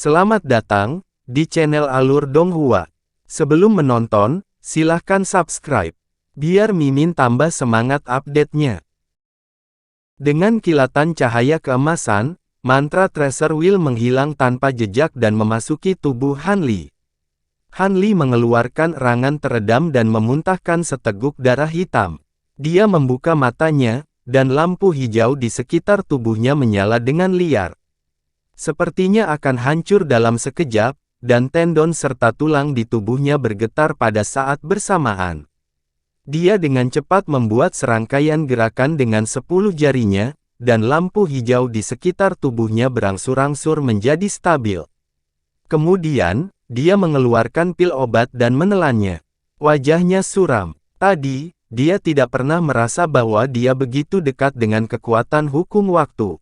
Selamat datang di channel Alur Donghua. Sebelum menonton, silahkan subscribe, biar Mimin tambah semangat update-nya. Dengan kilatan cahaya keemasan, mantra Treasure Wheel menghilang tanpa jejak dan memasuki tubuh Han Li. Han Li mengeluarkan erangan teredam dan memuntahkan seteguk darah hitam. Dia membuka matanya, dan lampu hijau di sekitar tubuhnya menyala dengan liar. Sepertinya akan hancur dalam sekejap, dan tendon serta tulang di tubuhnya bergetar pada saat bersamaan. Dia dengan cepat membuat serangkaian gerakan dengan 10 jarinya, dan lampu hijau di sekitar tubuhnya berangsur-angsur menjadi stabil. Kemudian, dia mengeluarkan pil obat dan menelannya. Wajahnya suram. Tadi, dia tidak pernah merasa bahwa dia begitu dekat dengan kekuatan hukum waktu.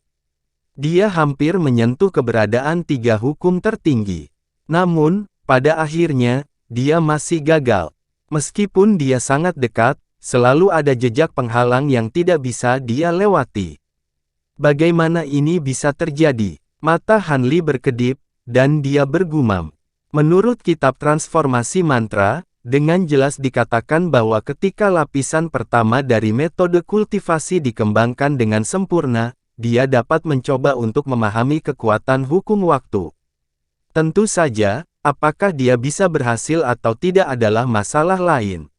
Dia hampir menyentuh keberadaan 3 hukum tertinggi. Namun, pada akhirnya, dia masih gagal. Meskipun dia sangat dekat, selalu ada jejak penghalang yang tidak bisa dia lewati. Bagaimana ini bisa terjadi? Mata Han Li berkedip, dan dia bergumam. Menurut kitab transformasi mantra, dengan jelas dikatakan bahwa ketika lapisan pertama dari metode kultivasi dikembangkan dengan sempurna, dia dapat mencoba untuk memahami kekuatan hukum waktu. Tentu saja, apakah dia bisa berhasil atau tidak adalah masalah lain.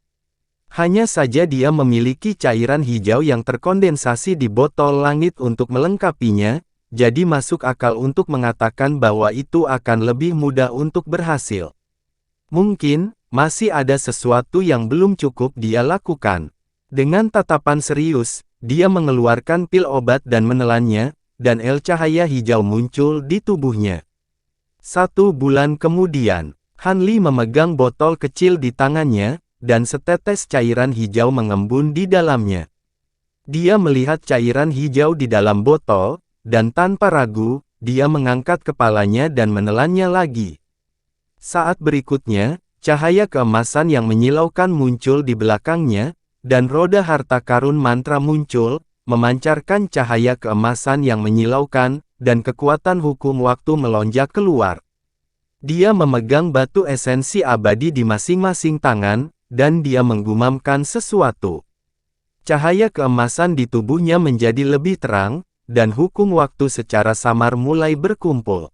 Hanya saja dia memiliki cairan hijau yang terkondensasi di botol langit untuk melengkapinya, jadi masuk akal untuk mengatakan bahwa itu akan lebih mudah untuk berhasil. Mungkin, masih ada sesuatu yang belum cukup dia lakukan. Dengan tatapan serius, dia mengeluarkan pil obat dan menelannya, dan cahaya hijau muncul di tubuhnya. 1 bulan kemudian, Han Li memegang botol kecil di tangannya, dan setetes cairan hijau mengembun di dalamnya. Dia melihat cairan hijau di dalam botol, dan tanpa ragu, dia mengangkat kepalanya dan menelannya lagi. Saat berikutnya, cahaya keemasan yang menyilaukan muncul di belakangnya, dan roda harta karun mantra muncul, memancarkan cahaya keemasan yang menyilaukan, dan kekuatan hukum waktu melonjak keluar. Dia memegang batu esensi abadi di masing-masing tangan, dan dia menggumamkan sesuatu. Cahaya keemasan di tubuhnya menjadi lebih terang, dan hukum waktu secara samar mulai berkumpul.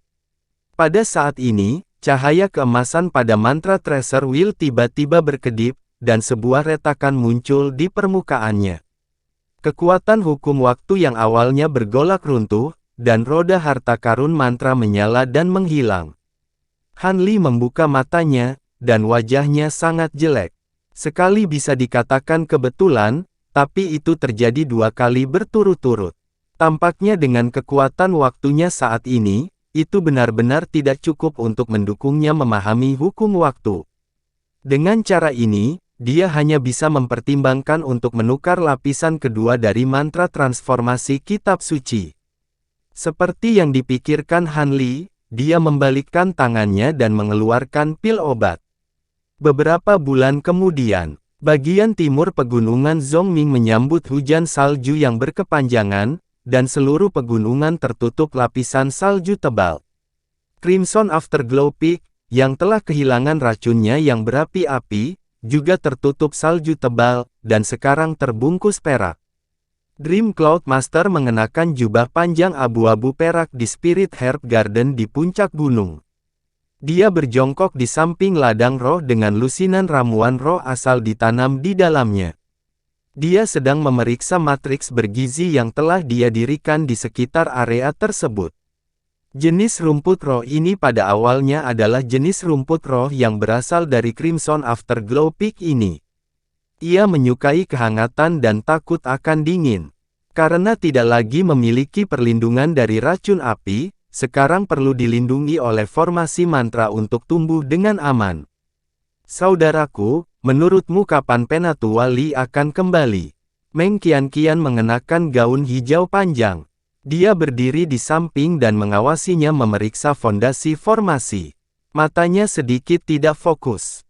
Pada saat ini, cahaya keemasan pada mantra Treasure Wheel tiba-tiba berkedip, dan sebuah retakan muncul di permukaannya. Kekuatan hukum waktu yang awalnya bergolak runtuh, dan roda harta karun mantra menyala dan menghilang. Han Li membuka matanya, dan wajahnya sangat jelek. Sekali bisa dikatakan kebetulan, tapi itu terjadi 2 kali berturut-turut. Tampaknya dengan kekuatan waktunya saat ini, itu benar-benar tidak cukup untuk mendukungnya memahami hukum waktu. Dengan cara ini, dia hanya bisa mempertimbangkan untuk menukar lapisan kedua dari mantra transformasi kitab suci. Seperti yang dipikirkan Han Li, dia membalikkan tangannya dan mengeluarkan pil obat. Beberapa bulan kemudian, bagian timur pegunungan Zhongming menyambut hujan salju yang berkepanjangan, dan seluruh pegunungan tertutup lapisan salju tebal. Crimson Afterglow Peak, yang telah kehilangan racunnya yang berapi-api, juga tertutup salju tebal, dan sekarang terbungkus perak. Dream Cloud Master mengenakan jubah panjang abu-abu perak di Spirit Heart Garden di puncak gunung. Dia berjongkok di samping ladang roh dengan lusinan ramuan roh asal ditanam di dalamnya. Dia sedang memeriksa matriks bergizi yang telah dia dirikan di sekitar area tersebut. Jenis rumput roh ini pada awalnya adalah jenis rumput roh yang berasal dari Crimson Afterglow Peak ini. Ia menyukai kehangatan dan takut akan dingin. Karena tidak lagi memiliki perlindungan dari racun api, sekarang perlu dilindungi oleh formasi mantra untuk tumbuh dengan aman. Saudaraku, menurutmu kapan Penatua Li akan kembali? Meng Qianqian mengenakan gaun hijau panjang. Dia berdiri di samping dan mengawasinya memeriksa fondasi formasi. Matanya sedikit tidak fokus.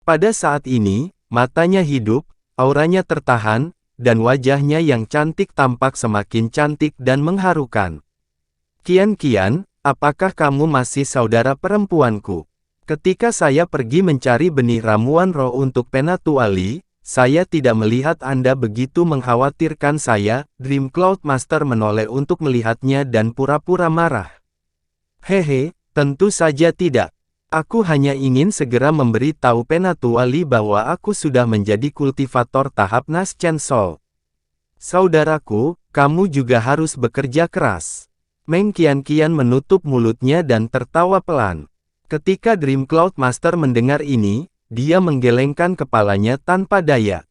Pada saat ini, matanya hidup, auranya tertahan, dan wajahnya yang cantik tampak semakin cantik dan mengharukan. Qianqian, apakah kamu masih saudara perempuanku? Ketika saya pergi mencari benih ramuan roh untuk Penatuali, saya tidak melihat Anda begitu mengkhawatirkan saya." Dream Cloud Master menoleh untuk melihatnya dan pura-pura marah. "Hehe, tentu saja tidak. Aku hanya ingin segera memberi tahu Penatuali bahwa aku sudah menjadi kultivator tahap Naschen Soul. Saudaraku, kamu juga harus bekerja keras." Meng Qianqian menutup mulutnya dan tertawa pelan. Ketika Dream Cloud Master mendengar ini, dia menggelengkan kepalanya tanpa daya.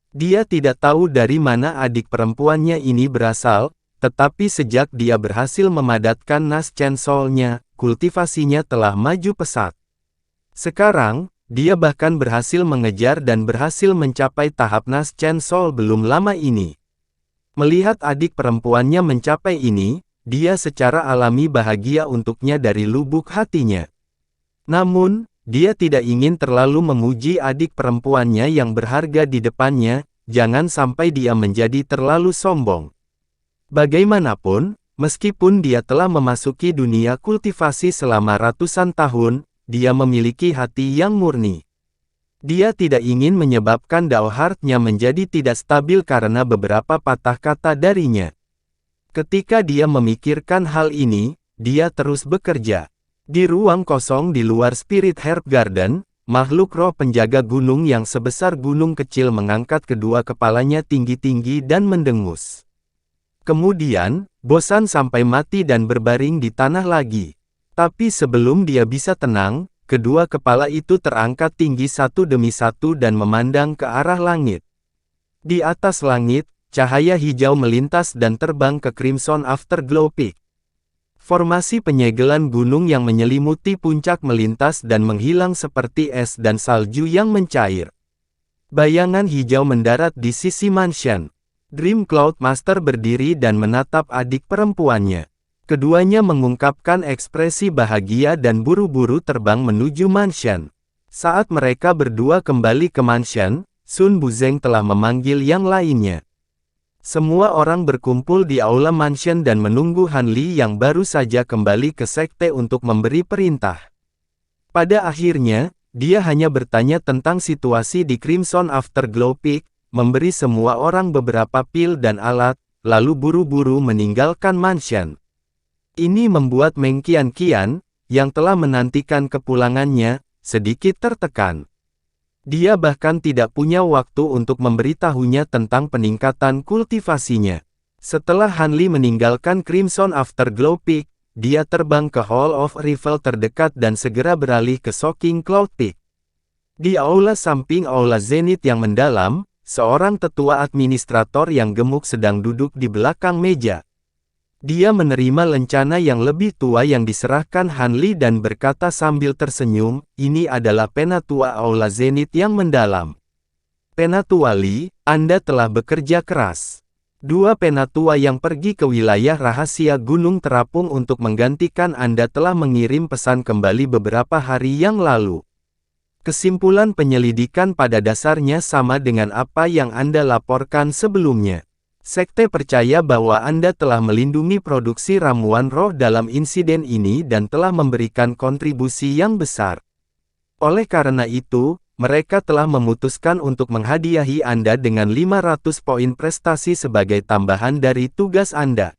Dia tidak tahu dari mana adik perempuannya ini berasal, tetapi sejak dia berhasil memadatkan Naschen Soul-nya, kultivasinya telah maju pesat. Sekarang, dia bahkan berhasil mengejar dan berhasil mencapai tahap Naschen Soul belum lama ini. Melihat adik perempuannya mencapai ini, dia secara alami bahagia untuknya dari lubuk hatinya. Namun, dia tidak ingin terlalu memuji adik perempuannya yang berharga di depannya, jangan sampai dia menjadi terlalu sombong. Bagaimanapun, meskipun dia telah memasuki dunia kultivasi selama ratusan tahun, dia memiliki hati yang murni. Dia tidak ingin menyebabkan Dao Heart-nya menjadi tidak stabil karena beberapa patah kata darinya. Ketika dia memikirkan hal ini, dia terus bekerja. Di ruang kosong di luar Spirit Herb Garden, makhluk roh penjaga gunung yang sebesar gunung kecil mengangkat kedua kepalanya tinggi-tinggi dan mendengus. Kemudian, bosan sampai mati dan berbaring di tanah lagi. Tapi sebelum dia bisa tenang, kedua kepala itu terangkat tinggi satu demi satu dan memandang ke arah langit. Di atas langit, cahaya hijau melintas dan terbang ke Crimson Afterglow Peak. Formasi penyegelan gunung yang menyelimuti puncak melintas dan menghilang seperti es dan salju yang mencair. Bayangan hijau mendarat di sisi mansion. Dream Cloud Master berdiri dan menatap adik perempuannya. Keduanya mengungkapkan ekspresi bahagia dan buru-buru terbang menuju mansion. Saat mereka berdua kembali ke mansion, Sun Buzeng telah memanggil yang lainnya. Semua orang berkumpul di aula mansion dan menunggu Han Li yang baru saja kembali ke sekte untuk memberi perintah. Pada akhirnya, dia hanya bertanya tentang situasi di Crimson Afterglow Peak, memberi semua orang beberapa pil dan alat, lalu buru-buru meninggalkan mansion. Ini membuat Meng Qianqian, yang telah menantikan kepulangannya, sedikit tertekan. Dia bahkan tidak punya waktu untuk memberitahunya tentang peningkatan kultivasinya. Setelah Han Li meninggalkan Crimson Afterglow Peak, dia terbang ke Hall of Revel terdekat dan segera beralih ke Shocking Cloud Peak. Di aula samping aula Zenith yang mendalam, seorang tetua administrator yang gemuk sedang duduk di belakang meja. Dia menerima lencana yang lebih tua yang diserahkan Han Li dan berkata sambil tersenyum, "Ini adalah penatua aula Zenith yang mendalam. Penatuali, Anda telah bekerja keras. Dua penatua yang pergi ke wilayah rahasia Gunung Terapung untuk menggantikan Anda telah mengirim pesan kembali beberapa hari yang lalu. Kesimpulan penyelidikan pada dasarnya sama dengan apa yang Anda laporkan sebelumnya. Sekte percaya bahwa Anda telah melindungi produksi ramuan roh dalam insiden ini dan telah memberikan kontribusi yang besar. Oleh karena itu, mereka telah memutuskan untuk menghadiahi Anda dengan 500 poin prestasi sebagai tambahan dari tugas Anda."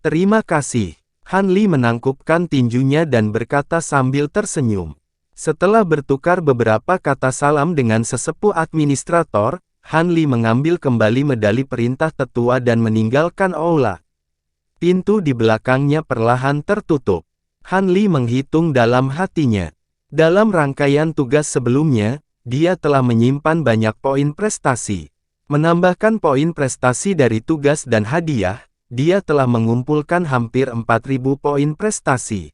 "Terima kasih." Han Li menangkupkan tinjunya dan berkata sambil tersenyum. Setelah bertukar beberapa kata salam dengan sesepuh administrator, Han Li mengambil kembali medali perintah tetua dan meninggalkan aula. Pintu di belakangnya perlahan tertutup. Han Li menghitung dalam hatinya. Dalam rangkaian tugas sebelumnya, dia telah menyimpan banyak poin prestasi. Menambahkan poin prestasi dari tugas dan hadiah, dia telah mengumpulkan hampir 4.000 poin prestasi.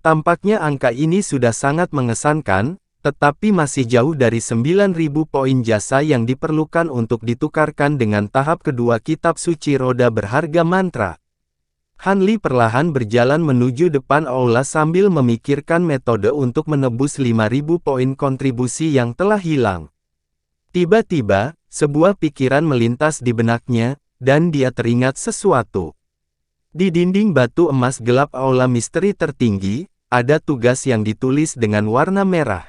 Tampaknya angka ini sudah sangat mengesankan, tetapi masih jauh dari 9.000 poin jasa yang diperlukan untuk ditukarkan dengan tahap kedua kitab suci roda berharga mantra. Han Li perlahan berjalan menuju depan aula sambil memikirkan metode untuk menebus 5.000 poin kontribusi yang telah hilang. Tiba-tiba, sebuah pikiran melintas di benaknya, dan dia teringat sesuatu. Di dinding batu emas gelap aula misteri tertinggi, ada tugas yang ditulis dengan warna merah.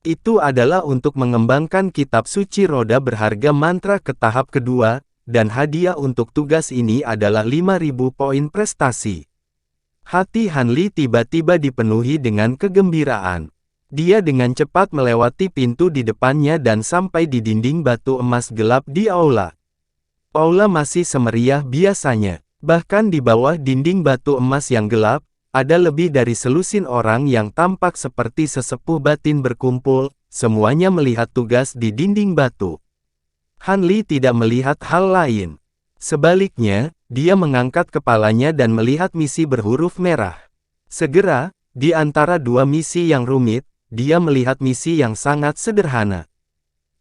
Itu adalah untuk mengembangkan kitab suci roda berharga mantra ke tahap kedua, dan hadiah untuk tugas ini adalah 5.000 poin prestasi. Hati Han Li tiba-tiba dipenuhi dengan kegembiraan. Dia dengan cepat melewati pintu di depannya dan sampai di dinding batu emas gelap di aula. Aula masih semeriah biasanya. Bahkan di bawah dinding batu emas yang gelap, ada lebih dari selusin orang yang tampak seperti sesepuh batin berkumpul, semuanya melihat tugas di dinding batu. Han Li tidak melihat hal lain. Sebaliknya, dia mengangkat kepalanya dan melihat misi berhuruf merah. Segera, di antara dua misi yang rumit, dia melihat misi yang sangat sederhana.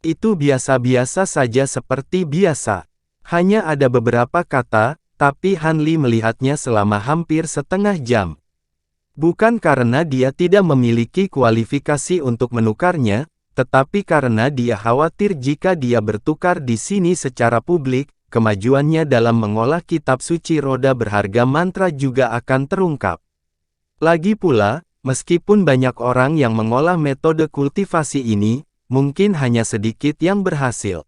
Itu biasa-biasa saja seperti biasa. Hanya ada beberapa kata, tapi Han Li melihatnya selama hampir setengah jam. Bukan karena dia tidak memiliki kualifikasi untuk menukarnya, tetapi karena dia khawatir jika dia bertukar di sini secara publik, kemajuannya dalam mengolah kitab suci roda berharga mantra juga akan terungkap. Lagi pula, meskipun banyak orang yang mengolah metode kultivasi ini, mungkin hanya sedikit yang berhasil.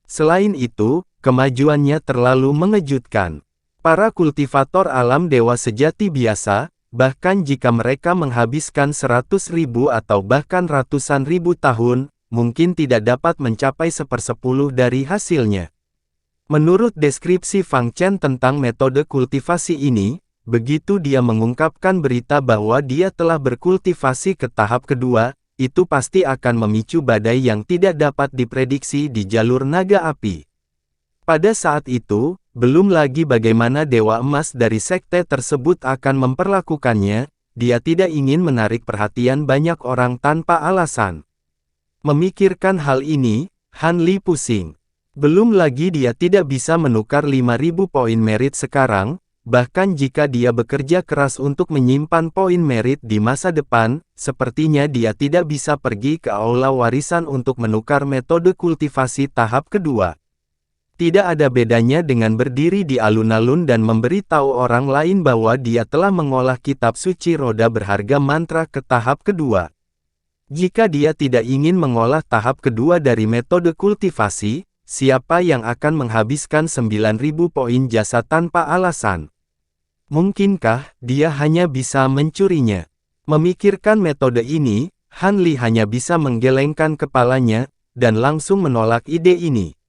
Selain itu, kemajuannya terlalu mengejutkan. Para kultivator alam dewa sejati biasa, bahkan jika mereka menghabiskan 100.000 atau bahkan ratusan ribu tahun, mungkin tidak dapat mencapai 1/10 dari hasilnya. Menurut deskripsi Fang Chen tentang metode kultivasi ini, begitu dia mengungkapkan berita bahwa dia telah berkultivasi ke tahap kedua, itu pasti akan memicu badai yang tidak dapat diprediksi di jalur naga api. Pada saat itu, belum lagi bagaimana Dewa Emas dari sekte tersebut akan memperlakukannya, dia tidak ingin menarik perhatian banyak orang tanpa alasan. Memikirkan hal ini, Han Li pusing. Belum lagi dia tidak bisa menukar 5.000 poin merit sekarang, bahkan jika dia bekerja keras untuk menyimpan poin merit di masa depan, sepertinya dia tidak bisa pergi ke aula warisan untuk menukar metode kultivasi tahap kedua. Tidak ada bedanya dengan berdiri di alun-alun dan memberitahu orang lain bahwa dia telah mengolah kitab suci roda berharga mantra ke tahap kedua. Jika dia tidak ingin mengolah tahap kedua dari metode kultivasi, siapa yang akan menghabiskan 9.000 poin jasa tanpa alasan? Mungkinkah dia hanya bisa mencurinya? Memikirkan metode ini, Han Li hanya bisa menggelengkan kepalanya, dan langsung menolak ide ini.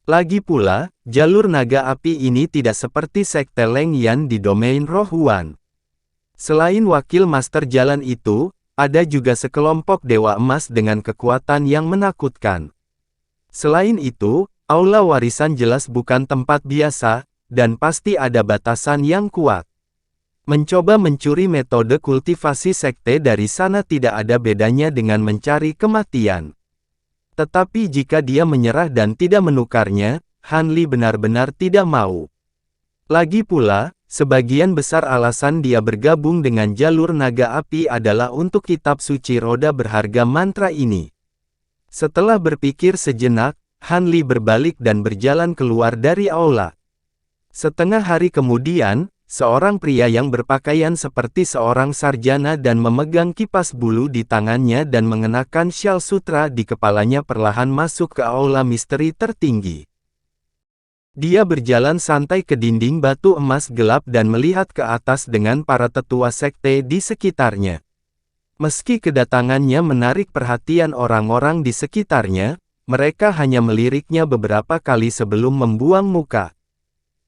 Lagi pula, jalur naga api ini tidak seperti sekte Leng Yan di domain Roh Huan. Selain wakil master jalan itu, ada juga sekelompok dewa emas dengan kekuatan yang menakutkan. Selain itu, aula warisan jelas bukan tempat biasa, dan pasti ada batasan yang kuat. Mencoba mencuri metode kultivasi sekte dari sana tidak ada bedanya dengan mencari kematian. Tetapi jika dia menyerah dan tidak menukarnya, Han Li benar-benar tidak mau. Lagi pula, sebagian besar alasan dia bergabung dengan jalur naga api adalah untuk kitab suci roda berharga mantra ini. Setelah berpikir sejenak, Han Li berbalik dan berjalan keluar dari aula. Setengah hari kemudian, seorang pria yang berpakaian seperti seorang sarjana dan memegang kipas bulu di tangannya dan mengenakan syal sutra di kepalanya perlahan masuk ke aula misteri tertinggi. Dia berjalan santai ke dinding batu emas gelap dan melihat ke atas dengan para tetua sekte di sekitarnya. Meski kedatangannya menarik perhatian orang-orang di sekitarnya, mereka hanya meliriknya beberapa kali sebelum membuang muka.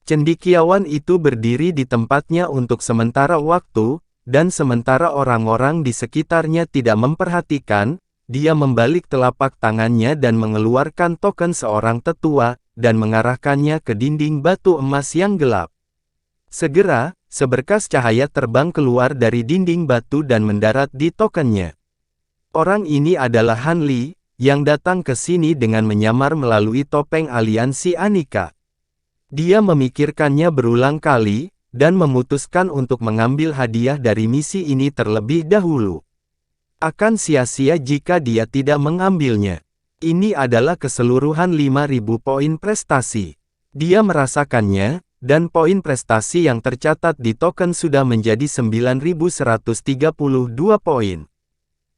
Cendekiawan itu berdiri di tempatnya untuk sementara waktu, dan sementara orang-orang di sekitarnya tidak memperhatikan, dia membalik telapak tangannya dan mengeluarkan token seorang tetua, dan mengarahkannya ke dinding batu emas yang gelap. Segera, seberkas cahaya terbang keluar dari dinding batu dan mendarat di tokennya. Orang ini adalah Han Li, yang datang ke sini dengan menyamar melalui topeng aliansi Anika. Dia memikirkannya berulang kali, dan memutuskan untuk mengambil hadiah dari misi ini terlebih dahulu. Akan sia-sia jika dia tidak mengambilnya. Ini adalah keseluruhan 5.000 poin prestasi. Dia merasakannya, dan poin prestasi yang tercatat di token sudah menjadi 9.132 poin.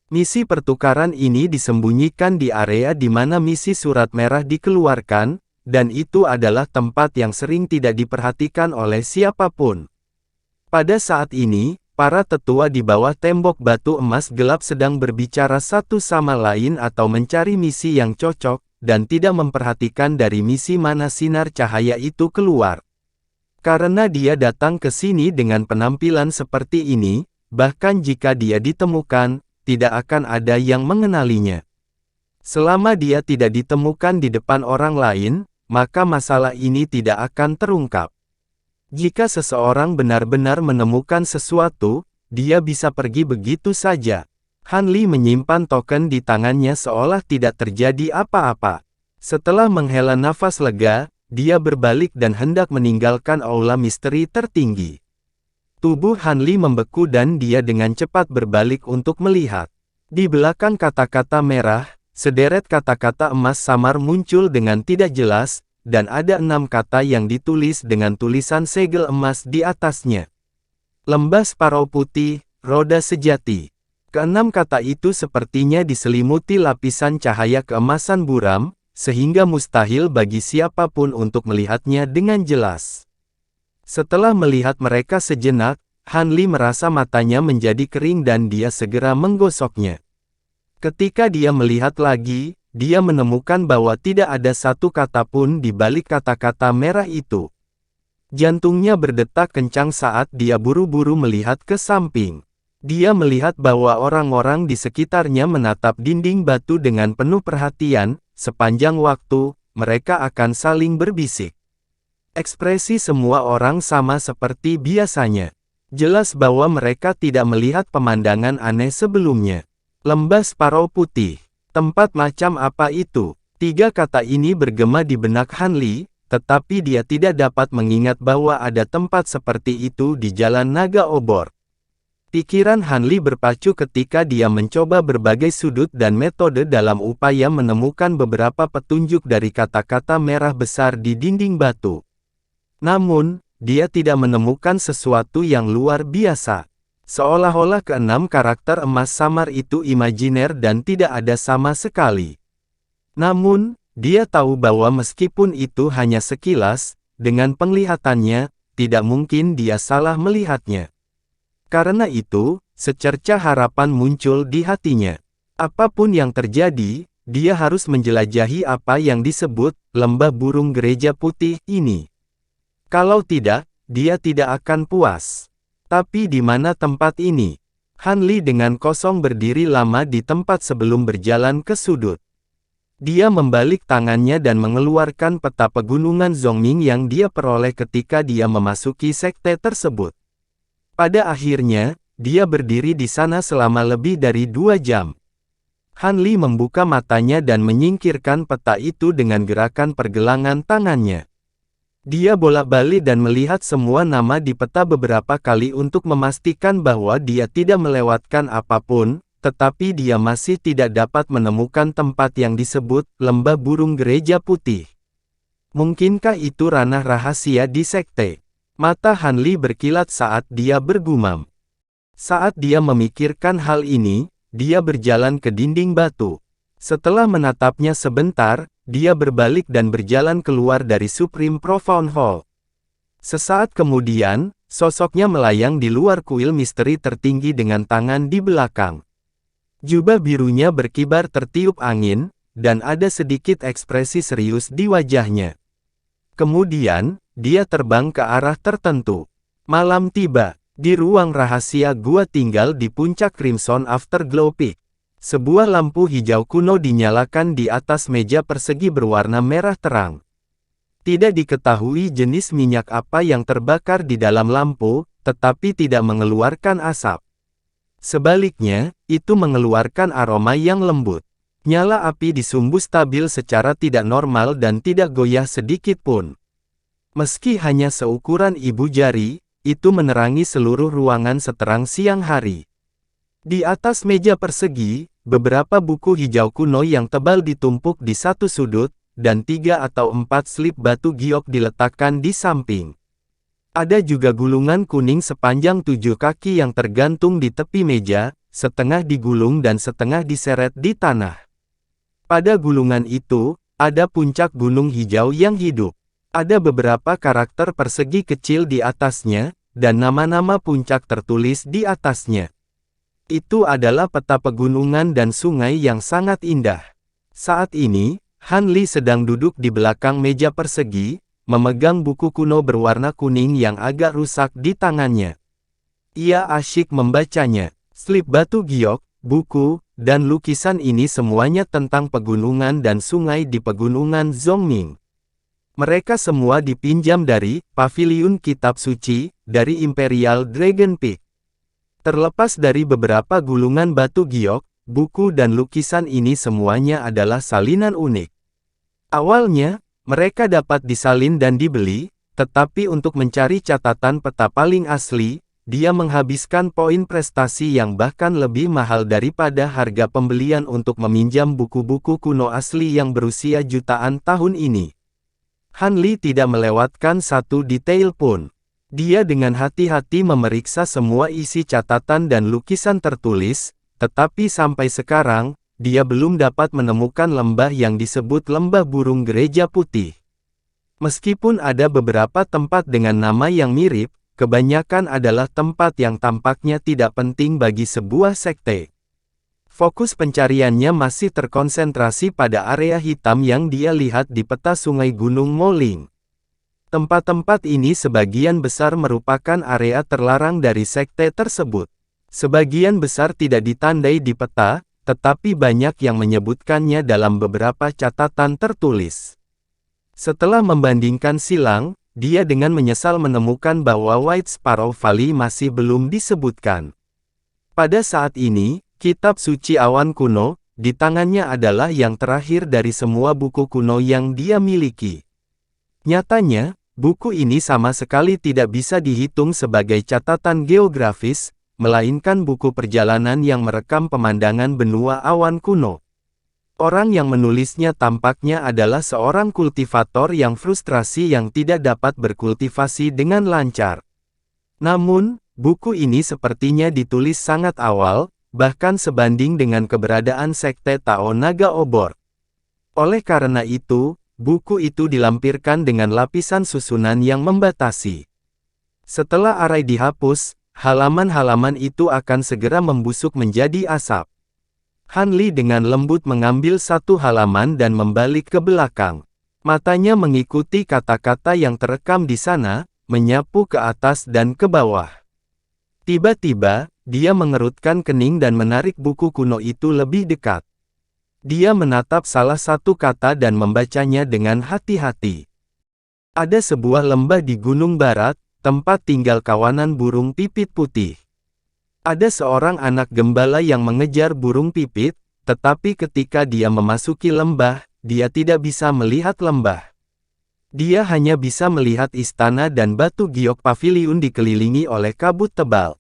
Misi pertukaran ini disembunyikan di area di mana misi surat merah dikeluarkan, dan itu adalah tempat yang sering tidak diperhatikan oleh siapapun. Pada saat ini, para tetua di bawah tembok batu emas gelap sedang berbicara satu sama lain atau mencari misi yang cocok, dan tidak memperhatikan dari misi mana sinar cahaya itu keluar. Karena dia datang ke sini dengan penampilan seperti ini, bahkan jika dia ditemukan, tidak akan ada yang mengenalinya. Selama dia tidak ditemukan di depan orang lain, maka masalah ini tidak akan terungkap. Jika seseorang benar-benar menemukan sesuatu, dia bisa pergi begitu saja. Han Li menyimpan token di tangannya seolah tidak terjadi apa-apa. Setelah menghela nafas lega, dia berbalik dan hendak meninggalkan aula misteri tertinggi. Tubuh Han Li membeku dan dia dengan cepat berbalik untuk melihat. Di belakang kata-kata merah, sederet kata-kata emas samar muncul dengan tidak jelas, dan ada 6 kata yang ditulis dengan tulisan segel emas di atasnya. Lembah Sparrow Putih, Roda Sejati. Keenam kata itu sepertinya diselimuti lapisan cahaya keemasan buram, sehingga mustahil bagi siapapun untuk melihatnya dengan jelas. Setelah melihat mereka sejenak, Han Li merasa matanya menjadi kering dan dia segera menggosoknya. Ketika dia melihat lagi, dia menemukan bahwa tidak ada satu kata pun di balik kata-kata merah itu. Jantungnya berdetak kencang saat dia buru-buru melihat ke samping. Dia melihat bahwa orang-orang di sekitarnya menatap dinding batu dengan penuh perhatian. Sepanjang waktu, mereka akan saling berbisik. Ekspresi semua orang sama seperti biasanya. Jelas bahwa mereka tidak melihat pemandangan aneh sebelumnya. Lembah Sparrow Putih. Tempat macam apa itu? 3 kata ini bergema di benak Han Li, tetapi dia tidak dapat mengingat bahwa ada tempat seperti itu di Jalan Naga Obor. Pikiran Han Li berpacu ketika dia mencoba berbagai sudut dan metode dalam upaya menemukan beberapa petunjuk dari kata-kata merah besar di dinding batu. Namun, dia tidak menemukan sesuatu yang luar biasa. Seolah-olah keenam karakter emas samar itu imajiner dan tidak ada sama sekali. Namun, dia tahu bahwa meskipun itu hanya sekilas, dengan penglihatannya, tidak mungkin dia salah melihatnya. Karena itu, secercah harapan muncul di hatinya. Apapun yang terjadi, dia harus menjelajahi apa yang disebut lembah burung gereja putih ini. Kalau tidak, dia tidak akan puas. Tapi di mana tempat ini? Han Li dengan kosong berdiri lama di tempat sebelum berjalan ke sudut. Dia membalik tangannya dan mengeluarkan peta pegunungan Zhongming yang dia peroleh ketika dia memasuki sekte tersebut. Pada akhirnya, dia berdiri di sana selama lebih dari 2 jam. Han Li membuka matanya dan menyingkirkan peta itu dengan gerakan pergelangan tangannya. Dia bolak-balik dan melihat semua nama di peta beberapa kali untuk memastikan bahwa dia tidak melewatkan apapun, tetapi dia masih tidak dapat menemukan tempat yang disebut lembah burung gereja putih. Mungkinkah itu ranah rahasia di sekte? Mata Han Li berkilat saat dia bergumam. Saat dia memikirkan hal ini, dia berjalan ke dinding batu. Setelah menatapnya sebentar, dia berbalik dan berjalan keluar dari Supreme Profound Hall. Sesaat kemudian, sosoknya melayang di luar kuil misteri tertinggi dengan tangan di belakang. Jubah birunya berkibar tertiup angin, dan ada sedikit ekspresi serius di wajahnya. Kemudian, dia terbang ke arah tertentu. Malam tiba. Di ruang rahasia gua tinggal di puncak Crimson Afterglow Peak. Sebuah lampu hijau kuno dinyalakan di atas meja persegi berwarna merah terang. Tidak diketahui jenis minyak apa yang terbakar di dalam lampu, tetapi tidak mengeluarkan asap. Sebaliknya, itu mengeluarkan aroma yang lembut. Nyala api di sumbu stabil secara tidak normal dan tidak goyah sedikit pun. Meski hanya seukuran ibu jari, itu menerangi seluruh ruangan seterang siang hari. Di atas meja persegi, beberapa buku hijau kuno yang tebal ditumpuk di satu sudut, dan 3 atau 4 slip batu giok diletakkan di samping. Ada juga gulungan kuning sepanjang 7 kaki yang tergantung di tepi meja, setengah digulung dan setengah diseret di tanah. Pada gulungan itu, ada puncak gunung hijau yang hidup. Ada beberapa karakter persegi kecil di atasnya, dan nama-nama puncak tertulis di atasnya. Itu adalah peta pegunungan dan sungai yang sangat indah. Saat ini, Han Li sedang duduk di belakang meja persegi, memegang buku kuno berwarna kuning yang agak rusak di tangannya. Ia asyik membacanya. Slip batu giok, buku, dan lukisan ini semuanya tentang pegunungan dan sungai di pegunungan Zhongming. Mereka semua dipinjam dari Paviliun Kitab Suci, dari Imperial Dragon Peak. Terlepas dari beberapa gulungan batu giok, buku dan lukisan ini semuanya adalah salinan unik. Awalnya, mereka dapat disalin dan dibeli, tetapi untuk mencari catatan peta paling asli, dia menghabiskan poin prestasi yang bahkan lebih mahal daripada harga pembelian untuk meminjam buku-buku kuno asli yang berusia jutaan tahun ini. Han Li tidak melewatkan satu detail pun. Dia dengan hati-hati memeriksa semua isi catatan dan lukisan tertulis, tetapi sampai sekarang, dia belum dapat menemukan lembah yang disebut Lembah Burung Gereja Putih. Meskipun ada beberapa tempat dengan nama yang mirip, kebanyakan adalah tempat yang tampaknya tidak penting bagi sebuah sekte. Fokus pencariannya masih terkonsentrasi pada area hitam yang dia lihat di peta Sungai Gunung Moling. Tempat-tempat ini sebagian besar merupakan area terlarang dari sekte tersebut. Sebagian besar tidak ditandai di peta, tetapi banyak yang menyebutkannya dalam beberapa catatan tertulis. Setelah membandingkan silang, dia dengan menyesal menemukan bahwa White Sparrow Valley masih belum disebutkan. Pada saat ini, kitab suci awan kuno, di tangannya adalah yang terakhir dari semua buku kuno yang dia miliki. Nyatanya, buku ini sama sekali tidak bisa dihitung sebagai catatan geografis, melainkan buku perjalanan yang merekam pemandangan benua awan kuno. Orang yang menulisnya tampaknya adalah seorang kultivator yang frustrasi yang tidak dapat berkultivasi dengan lancar. Namun, buku ini sepertinya ditulis sangat awal, bahkan sebanding dengan keberadaan sekte Tao Naga Obor. Oleh karena itu, buku itu dilampirkan dengan lapisan susunan yang membatasi. Setelah arai dihapus, halaman-halaman itu akan segera membusuk menjadi asap. Han Li dengan lembut mengambil satu halaman dan membalik ke belakang. Matanya mengikuti kata-kata yang terekam di sana, menyapu ke atas dan ke bawah. Tiba-tiba, dia mengerutkan kening dan menarik buku kuno itu lebih dekat. Dia menatap salah satu kata dan membacanya dengan hati-hati. Ada sebuah lembah di Gunung Barat, tempat tinggal kawanan burung pipit putih. Ada seorang anak gembala yang mengejar burung pipit, tetapi ketika dia memasuki lembah, dia tidak bisa melihat lembah. Dia hanya bisa melihat istana dan batu giok paviliun dikelilingi oleh kabut tebal.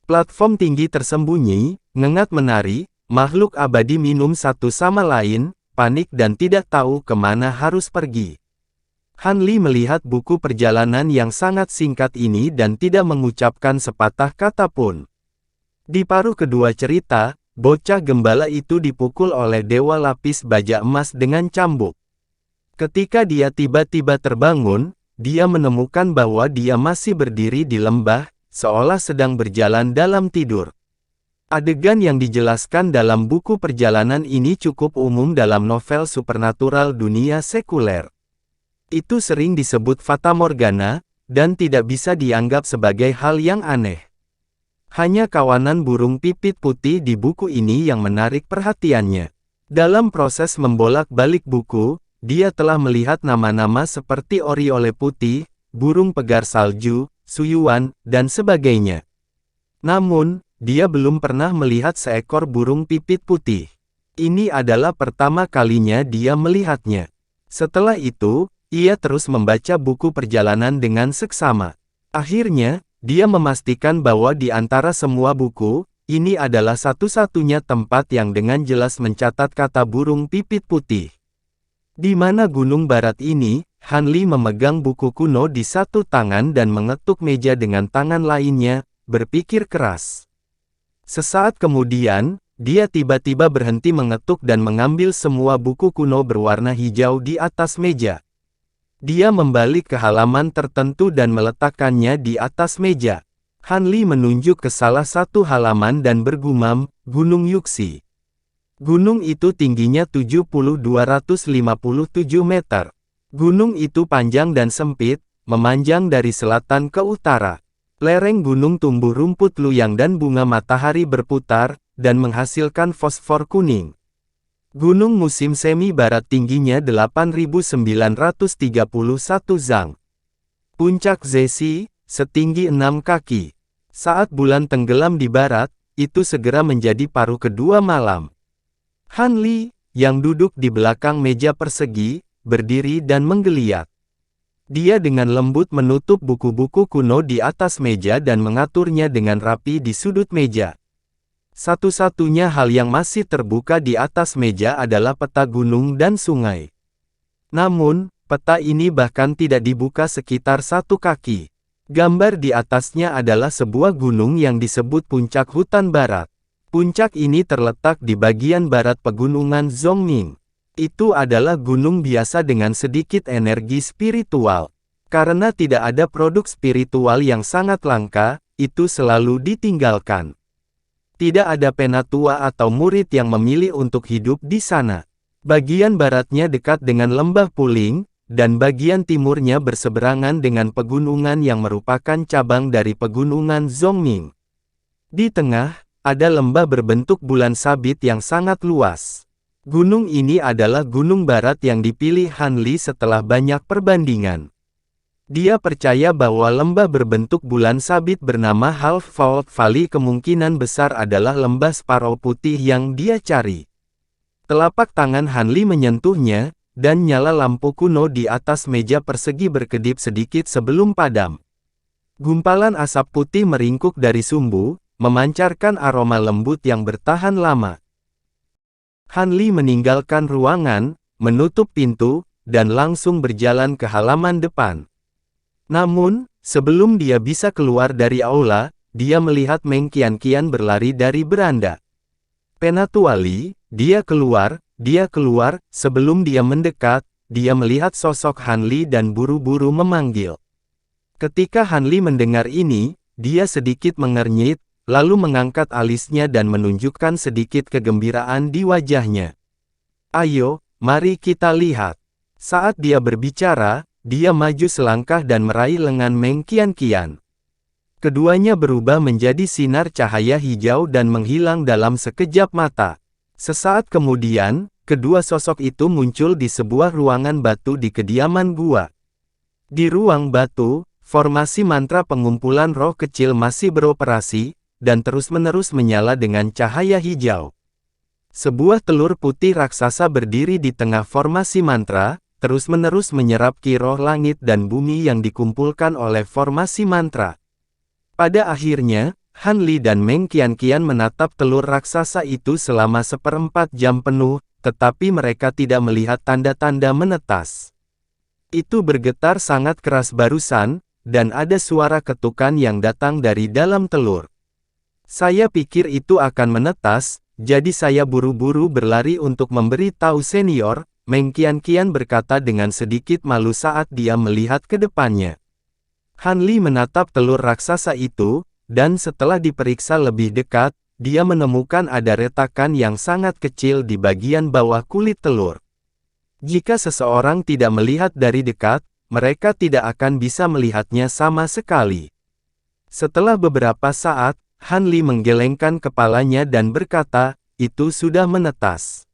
Platform tinggi tersembunyi, ngengat menari, makhluk abadi minum satu sama lain, panik dan tidak tahu kemana harus pergi. Han Li melihat buku perjalanan yang sangat singkat ini dan tidak mengucapkan sepatah kata pun. Di paruh kedua cerita, bocah gembala itu dipukul oleh dewa lapis baja emas dengan cambuk. Ketika dia tiba-tiba terbangun, dia menemukan bahwa dia masih berdiri di lembah, seolah sedang berjalan dalam tidur. Adegan yang dijelaskan dalam buku perjalanan ini cukup umum dalam novel supernatural dunia sekuler. Itu sering disebut Fata Morgana, dan tidak bisa dianggap sebagai hal yang aneh. Hanya kawanan burung pipit putih di buku ini yang menarik perhatiannya. Dalam proses membolak-balik buku, dia telah melihat nama-nama seperti oriole putih, burung pegar salju, suyuan, dan sebagainya. Namun, dia belum pernah melihat seekor burung pipit putih. Ini adalah pertama kalinya dia melihatnya. Setelah itu, ia terus membaca buku perjalanan dengan seksama. Akhirnya, dia memastikan bahwa di antara semua buku, ini adalah satu-satunya tempat yang dengan jelas mencatat kata burung pipit putih. Di mana Gunung Barat ini, Han Li memegang buku kuno di satu tangan dan mengetuk meja dengan tangan lainnya, berpikir keras. Sesaat kemudian, dia tiba-tiba berhenti mengetuk dan mengambil semua buku kuno berwarna hijau di atas meja. Dia membalik ke halaman tertentu dan meletakkannya di atas meja. Han Li menunjuk ke salah satu halaman dan bergumam, Gunung Yuxi. Gunung itu tingginya 7.257 meter. Gunung itu panjang dan sempit, memanjang dari selatan ke utara. Lereng gunung tumbuh rumput luyang dan bunga matahari berputar, dan menghasilkan fosfor kuning. Gunung musim semi barat tingginya 8.931 zang. Puncak Zesi, setinggi 6 kaki. Saat bulan tenggelam di barat, itu segera menjadi paruh kedua malam. Han Li, yang duduk di belakang meja persegi, berdiri dan menggeliat. Dia dengan lembut menutup buku-buku kuno di atas meja dan mengaturnya dengan rapi di sudut meja. Satu-satunya hal yang masih terbuka di atas meja adalah peta gunung dan sungai. Namun, peta ini bahkan tidak dibuka sekitar 1 kaki. Gambar di atasnya adalah sebuah gunung yang disebut Puncak Hutan Barat. Puncak ini terletak di bagian barat pegunungan Zhongming. Itu adalah gunung biasa dengan sedikit energi spiritual. Karena tidak ada produk spiritual yang sangat langka, itu selalu ditinggalkan. Tidak ada penatua atau murid yang memilih untuk hidup di sana. Bagian baratnya dekat dengan lembah Puling, dan bagian timurnya berseberangan dengan pegunungan yang merupakan cabang dari pegunungan Zhongming. Di tengah, ada lembah berbentuk bulan sabit yang sangat luas. Gunung ini adalah gunung barat yang dipilih Han Li setelah banyak perbandingan. Dia percaya bahwa lembah berbentuk bulan sabit bernama Half Fold Valley kemungkinan besar adalah lembah Sparrow putih yang dia cari. Telapak tangan Han Li menyentuhnya, dan nyala lampu kuno di atas meja persegi berkedip sedikit sebelum padam. Gumpalan asap putih meringkuk dari sumbu, memancarkan aroma lembut yang bertahan lama. Han Li meninggalkan ruangan, menutup pintu, dan langsung berjalan ke halaman depan. Namun, sebelum dia bisa keluar dari aula, dia melihat Meng Qianqian berlari dari beranda. Penatua Li, dia keluar, sebelum dia mendekat, dia melihat sosok Han Li dan buru-buru memanggil. Ketika Han Li mendengar ini, dia sedikit mengernyit, lalu mengangkat alisnya dan menunjukkan sedikit kegembiraan di wajahnya. Ayo, mari kita lihat. Saat dia berbicara, dia maju selangkah dan meraih lengan Meng Qianqian. Keduanya berubah menjadi sinar cahaya hijau dan menghilang dalam sekejap mata. Sesaat kemudian, kedua sosok itu muncul di sebuah ruangan batu di kediaman gua. Di ruang batu, formasi mantra pengumpulan roh kecil masih beroperasi, dan terus-menerus menyala dengan cahaya hijau. Sebuah telur putih raksasa berdiri di tengah formasi mantra, terus-menerus menyerap ki roh langit dan bumi yang dikumpulkan oleh formasi mantra. Pada akhirnya, Han Li dan Meng Qianqian menatap telur raksasa itu selama 1/4 jam penuh, tetapi mereka tidak melihat tanda-tanda menetas. Itu bergetar sangat keras barusan, dan ada suara ketukan yang datang dari dalam telur. Saya pikir itu akan menetas, jadi saya buru-buru berlari untuk memberi tahu senior, Meng Qianqian berkata dengan sedikit malu saat dia melihat ke depannya. Han Li menatap telur raksasa itu, dan setelah diperiksa lebih dekat, dia menemukan ada retakan yang sangat kecil di bagian bawah kulit telur. Jika seseorang tidak melihat dari dekat, mereka tidak akan bisa melihatnya sama sekali. Setelah beberapa saat, Han Li menggelengkan kepalanya dan berkata, itu sudah menetas.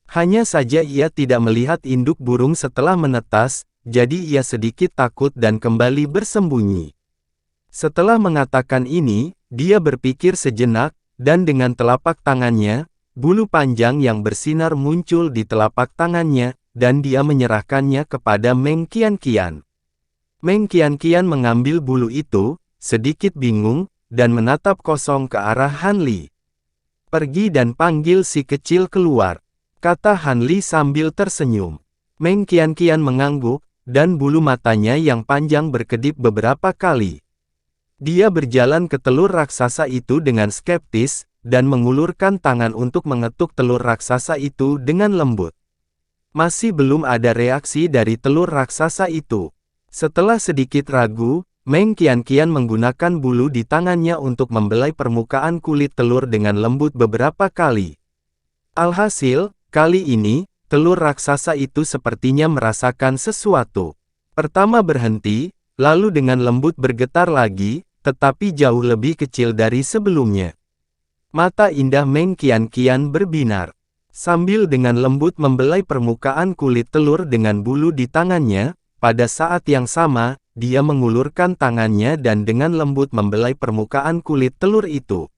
Hanya saja ia tidak melihat induk burung setelah menetas, jadi ia sedikit takut dan kembali bersembunyi. Setelah mengatakan ini, dia berpikir sejenak, dan dengan telapak tangannya, bulu panjang yang bersinar muncul di telapak tangannya, dan dia menyerahkannya kepada Meng Qianqian. Meng Qianqian mengambil bulu itu, sedikit bingung, dan menatap kosong ke arah Han Li. Pergi dan panggil si kecil keluar, kata Han Li sambil tersenyum. Meng Qianqian mengangguk, dan bulu matanya yang panjang berkedip beberapa kali. Dia berjalan ke telur raksasa itu dengan skeptis, dan mengulurkan tangan untuk mengetuk telur raksasa itu dengan lembut. Masih belum ada reaksi dari telur raksasa itu. Setelah sedikit ragu, Meng Qianqian menggunakan bulu di tangannya untuk membelai permukaan kulit telur dengan lembut beberapa kali. Alhasil, kali ini, telur raksasa itu sepertinya merasakan sesuatu. Pertama berhenti, lalu dengan lembut bergetar lagi, tetapi jauh lebih kecil dari sebelumnya. Mata indah Meng Qianqian berbinar. Sambil dengan lembut membelai permukaan kulit telur dengan bulu di tangannya, pada saat yang sama, dia mengulurkan tangannya dan dengan lembut membelai permukaan kulit telur itu.